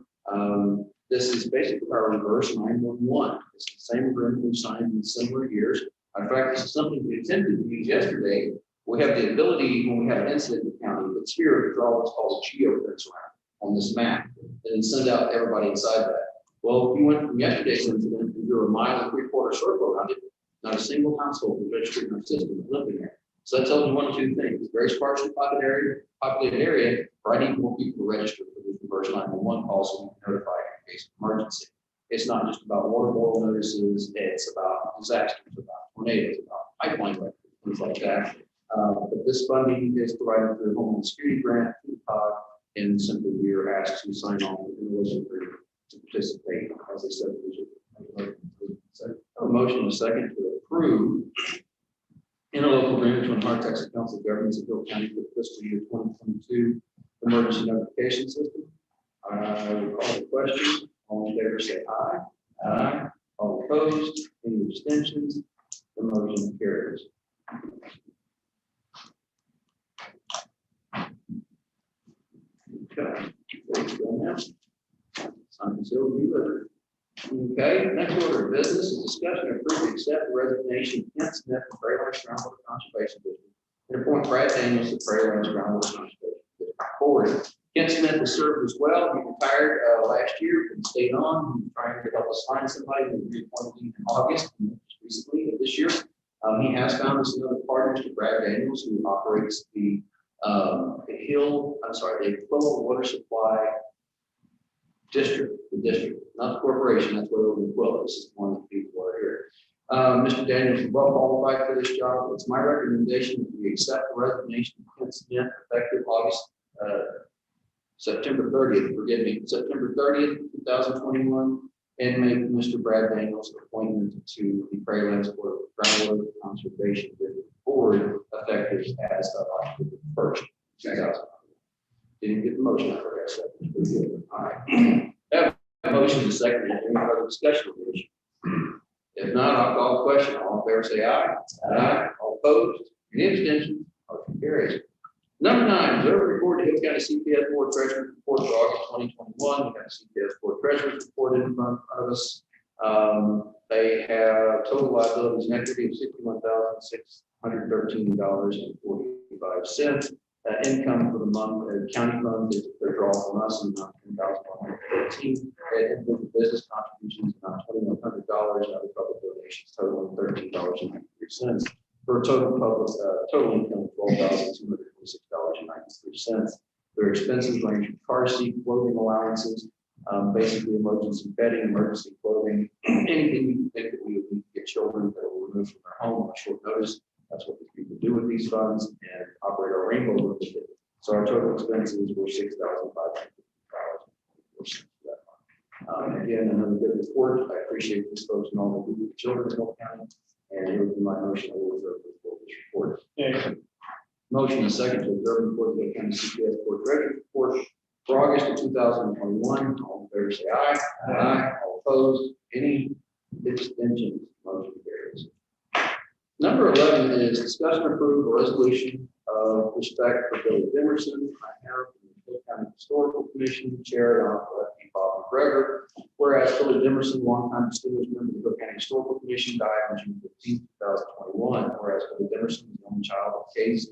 This is basically our reverse 911. It's the same agreement we signed in similar years. In fact, this is something we attempted to use yesterday. We have the ability, when we have an incident in the county, that's here, to draw what's called a geofence around on this map, and then send out to everybody inside that. Well, if you went from yesterday's incident and drew a 1 3/4 circle around it, not a single household was registered in our system living there. So that tells you one of two things: very sparsely populated area, or I need more people to register for the reverse 911 calls so we can notify in case of emergency. It's not just about water boil notices; it's about disasters, about tornadoes, about pipeline breaks, things like that. But this funding is provided through the Homeland Security Grant, and simply we are asked to sign on with the agreement to participate as a subdivision. A motion and a second to approve interlocal agreement between Hart Texas Council of Governments and Hill County for the fiscal year 2022 emergency notification system. I will call the question. All in favor, say aye. Aye. All opposed? Any abstentions? The motion carries. Okay. Sign and seal, delivered. Okay, next order of business is discussion and approve and accept the resignation of Kent Smith from Prairie Range Groundwater Conservation District and appoint Brad Daniels to Prairie Range Groundwater Conservation District Board. Kent Smith has served as well. He retired last year and stayed on. He's trying to help us find somebody who reappointed in August, recently of this year. He has found us another partner, Mr. Brad Daniels, who operates the Quilla Water Supply District, the district, not the corporation. That's what the Quilla is. One of the people who are here. Mr. Daniels is well qualified for this job. It's my recommendation that we accept the resignation of Kent Smith effective September 30th, September 30th, 2021, and make Mr. Brad Daniels appointment to the Prairie Lands Groundwater Conservation Board effective as of October 1st, 2000. Didn't get the motion. I forgot to. All right. Have a motion to second. Any further discussion of the issue? If not, I'll call the question. All in favor, say aye. Aye. All opposed? Any abstentions? Motion carries. Number 9, observe report to Hill County CPS Board Treasurer's report for August 2021. We have CPS Board Treasurer's report in front of us. They have total liabilities and equity of $61,613.45. income for the month, county funds, they're drawn from us in amount $10,115. And with the business contributions, about $2,100, and other public donations totaling $13.93. For a total income of $12,246.93. Their expenses range from car seat, clothing allowances, basically emergency bedding, emergency clothing, anything you can think that we would need to get children that were removed from their home on short notice. That's what these people do with these funds and operate our rainbow room with it. So our total expenses were $6,550. Again, another good report. I appreciate this folks and all the people, the children in Hill County, and it would be my motion to observe this report. Yeah. Motion and second to observe the report of the county CPS board record report for August of 2021. All in favor, say aye. Aye. All opposed, any abstentions? Motion carries. Number 11 is discuss and approve a resolution of respect for Billy Demerson. I have from the Hill County Historical Commission, Chair Bob McGregor. Whereas Billy Demerson, longtime distinguished member of the Hill County Historical Commission, died on June 15, 2021. Whereas Billy Demerson was the only child of KZ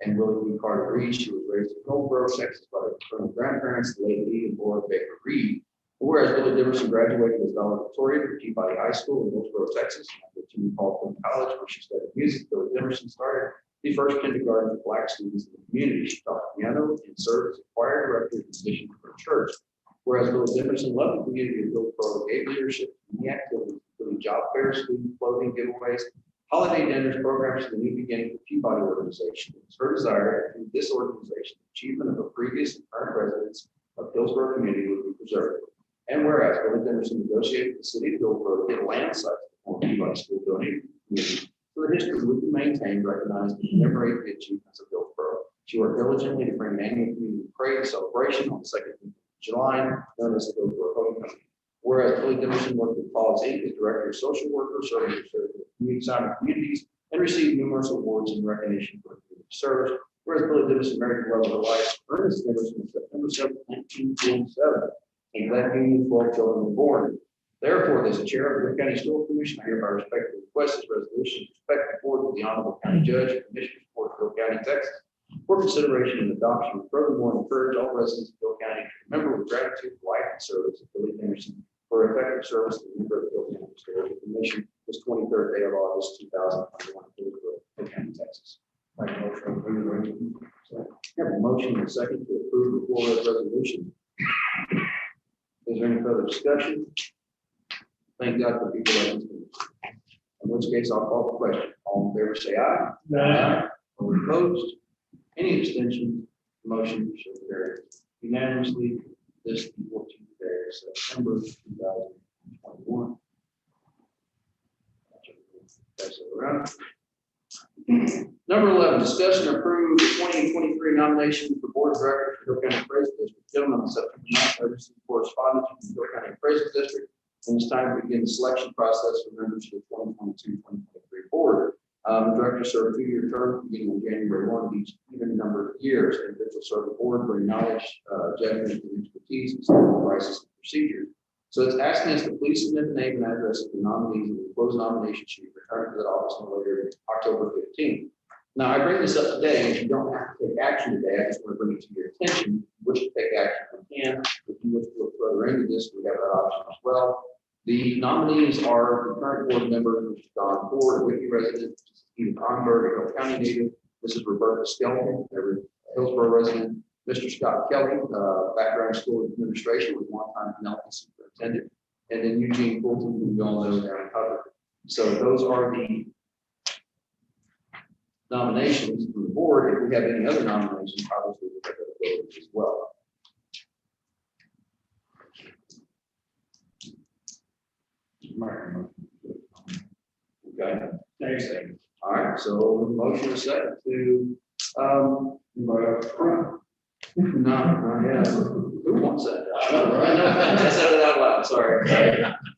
and Willie B. Carter Reed. She was raised in Goldsboro, Texas by her paternal grandparents, the late Lee and Laura Baker Reed. Whereas Billy Demerson graduated as valedictorian from Peabody High School in Goldsboro, Texas, and after attending Paul Quinn College, where she studied music, Billy Demerson started the first kindergarten for Black students in the community. She taught piano and served as a choir director and musician for her church. Whereas Billy Demerson loved the community of Hillsboro, gave leadership in the activities, including job fairs, student clothing giveaways, holiday dinners, programs to the New Beginning for Peabody organization. It was her desire that through this organization, achievement of the previous and current residents of Hillsboro community would be preserved. And whereas Billy Demerson negotiated with the city of Hillsboro to get land sites for Peabody School building community, so the history would be maintained, recognized, and commemorate the achievements of Hillsboro. She worked diligently to bring an annual community parade celebration on the 2nd of July, known as the Hillsboro Homecoming. Whereas Billy Demerson worked with Paul's Inc. as Director of Social Workers, serving the community communities, and received numerous awards in recognition for community service. Whereas Billy Demerson married the love of her life, Ernest Demerson, on September 7, 1947, and Glen Union 12 children were born. Therefore, as the chair of the Hill County Historical Commission, I hereby respectfully request this resolution to respect the board of the Honorable County Judge and Commissioners Court of Hill County, Texas, for consideration and adoption. Furthermore, encourage all residents of Hill County to remember with gratitude the life and service of Billy Demerson for effective service to the member of the Hill County Historical Commission this 23rd day of August 2021 in Hill County, Texas. Make a motion to approve the resolution. Have a motion and a second to approve the floor resolution. Is there any further discussion? Thank God for people like this. In which case, I'll call the question. All in favor, say aye. Aye. All opposed? Any abstention? Motion shall carry unanimously this 14th day of September 2021. Pass it around. Number 11, discuss and approve the 2023 nomination for Board of Directors for Hill County Appraisal District. Gentlemen, on September 9th, I received correspondence from the Hill County Appraisal District, and it's time to begin the selection process for members of the 2022-2023 board. The director served a 2-year term beginning on January 1 of each even number of years. Individuals serve the board, bring knowledge, judgment, and expertise in civil crisis and procedures. So it's asking us to please submit the name and address of the nominees and the closed nomination sheet, return to the office no later than October 15th. Now, I bring this up today, and you don't have to take action today. I just want to bring it to your attention. Wish to take action if you can. If you wish to look further into this, we have that option as well. The nominees are the current board members, Mr. Don Ford, a Whitney resident, Stephen Kronberg, a Hill County native. This is Roberta Skeleton, a Hillsboro resident. Mr. Scott Kelly, background school administration with one-time Nelson superintendent, and then Eugene Fulton, who we all know down in Hubbard. So those are the nominations from the board. If we have any other nominations, obviously we have those as well. Okay. Thanks. All right. So motion is set to no, yeah. Who wants that? I said it out loud. Sorry.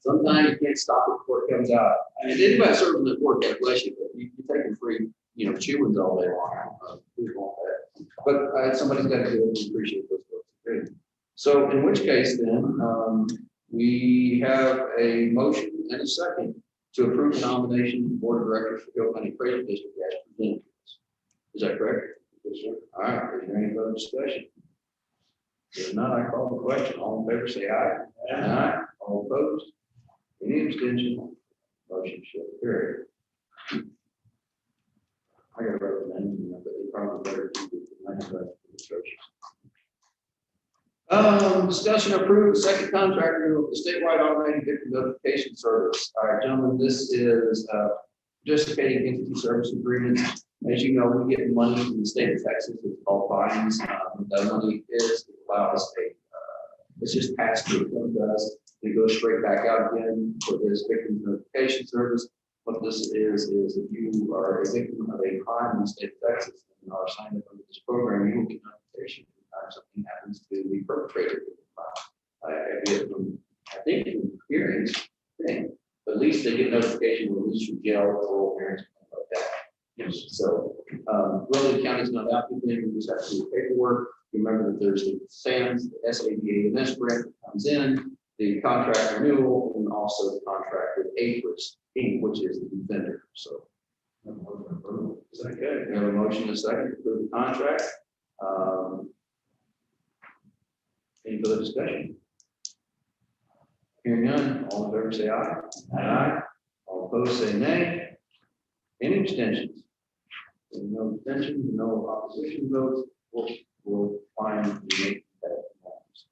Sometimes you can't stop it before it comes out. And anybody serving the board, God bless you, but you're taking free, chewings all day long. Who want that? But somebody's got to do it. We appreciate those folks. Great. So in which case then, we have a motion and a second to approve the nomination of the Board of Directors for Hill County Appraisal District as presented. Is that correct? Yes, sir. All right, is there any further discussion? If not, I call the question. All in favor, say aye. Aye. All opposed? Any abstention? Motion shall carry. I gotta recommend, but they probably better do the next administration. Discussion approved second contract renewal with the statewide automated victim notification service. All right, gentlemen, this is participating entity service agreement. As you know, we get money from the state of Texas. It's called fines. The money is allows it's just passed through. It does. It goes straight back out again for this victim notification service. What this is if you are a victim of a crime in the state of Texas and are signed up under this program, you will get notification anytime something happens to the perpetrator of the crime. I get from, I think, from hearings thing, but at least they get notification when released from jail or parents like that. Yes. So really, the county's not out to them. We just have to do the paperwork. Remember that there's the SAMS, the SADA grant that comes in, the contract renewal, and also the contract with APRIS, which is the defender. So, is that good? We have a motion and a second to approve the contract. Any further discussion? Hearing none, all in favor say aye. Aye. All opposed say nay. Any abstentions? No abstentions, no opposition votes. We'll find the name that matters.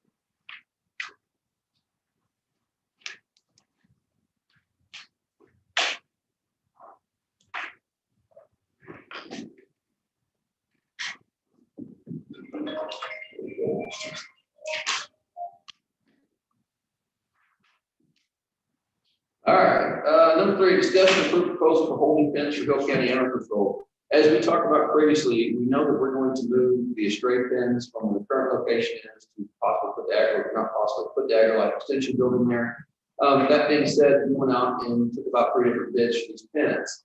All right, number 3, discussion approved proposal for holding pens for Hill County Animal Control. As we talked about previously, we know that we're going to move the stray pens from the current location is to possibly put the AgriLife extension building there. That being said, we went out and took about 3 different bids for these pens.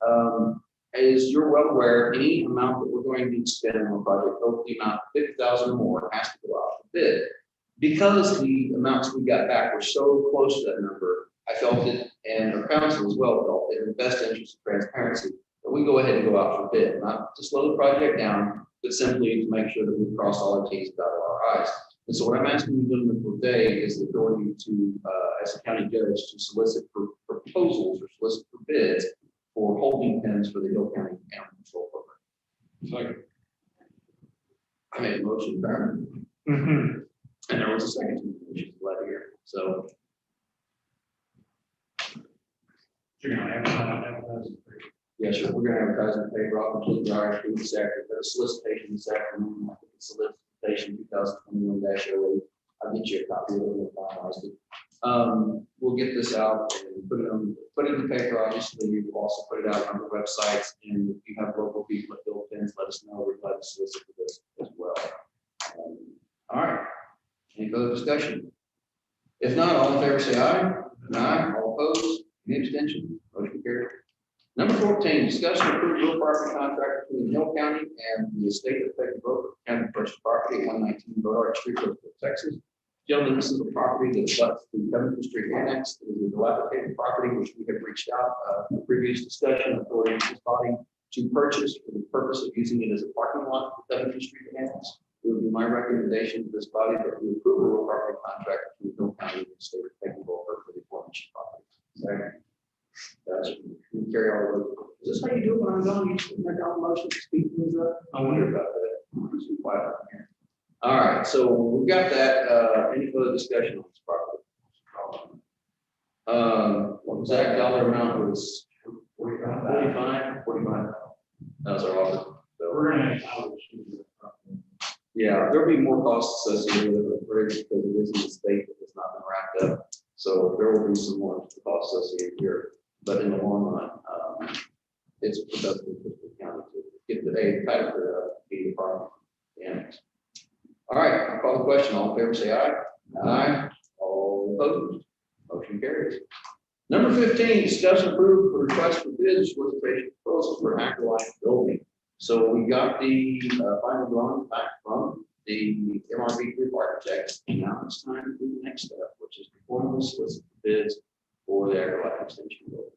As you're well aware, any amount that we're going to spend on a project over the amount of $50,000 or more has to go out for bid. Because the amounts we got back were so close to that number, I felt it, and our council as well felt it in the best interest of transparency, that we go ahead and go out for bid, not to slow the project down, but simply to make sure that we cross all our T's and dot all our I's. And so what I'm asking you gentlemen for today is the authority to, as a county judge, to solicit for proposals or solicit for bids for holding pens for the Hill County Animal Control Program. Second. I made a motion, Baron. And there was a second, which is glad to hear. So. You're gonna advertise. Yes, sir. We're gonna advertise in the paper. I'll complete the RFP this afternoon. Got a solicitation this afternoon. I think it's solicitation 2021-08. I'll get you a copy of it. We'll finalize it. We'll get this out and put it in the paper. Obviously, you will also put it out on the websites. And if you have local people at Bill Pens, let us know. We're glad to solicit for this as well. All right. Any further discussion? If not, all in favor say aye. Aye. All opposed? Any abstention? Motion carried. Number 14, discussion of approved real property contract between Hill County and the estate of Peggy Broker County Purchase Property at 119 Bodart Street, Texas. Gentlemen, this is a property that abuts the Covington Street Annex. It is a dilapidated property which we have reached out in the previous discussion authority to this body to purchase for the purpose of using it as a parking lot for Covington Street Annex. It would be my recommendation to this body that we approve a real property contract between Hill County and the estate of Peggy Broker for the aforementioned property. Second. We carry all the way. Is this how you do it when I'm gone? You just make all the motion to speed things up? I wonder about that. It's quiet out here. All right, so we've got that. Any further discussion on this property? What was that dollar amount? Was 45? 45. That was our offer. So We're gonna. yeah, there'll be more costs associated with the bridge because it is in the state that has not been wrapped up. So there will be some more costs associated here. But in the long run, it's productive for the county to get the title for the department. Yeah. All right, I'll call the question. All in favor, say aye. Aye. All opposed? Motion carries. Number 15, discuss and approve for request for bids solicitation proposal for AgriLife building. So we got the final drawing back from the MRB group architects. And now it's time to do the next step, which is formally solicit bids for the AgriLife extension building.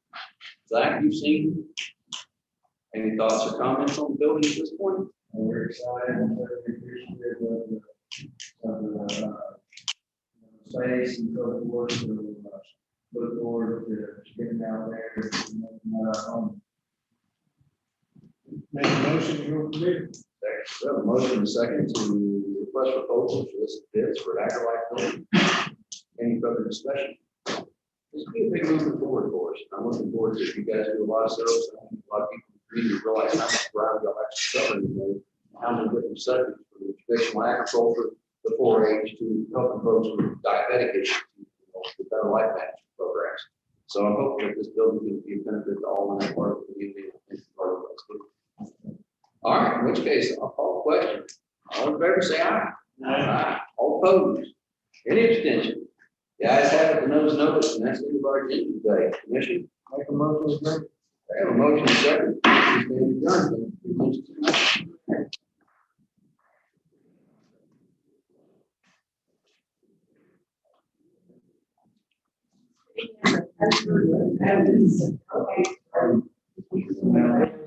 Zach, you've seen any thoughts or comments on the building at this point? we're excited and very appreciative of the space and so forth. So, look forward to getting out there and making that our home. Make a motion to go to bid. We have a motion and a second to request proposals for this bids for an agri-life building. Any further discussion? This will be a big movement forward for us. I'm looking forward to it. You guys do a lot of service. I think a lot of people really realize how much ground y'all actually cover today. How many different subjects from the traditional agriculture, the 4-H to helping folks with diabetic issues, the better life management programs. So I'm hoping that this building can be a benefit to all in that part of the community. All right, in which case, I'll call the question. All in favor, say aye. Aye. All opposed? Any abstention? The ayes have it, the noes notice, and that's the end of our agenda today. Commission? Make a motion to bid. I have a motion second. This meeting is adjourned. Absolutely.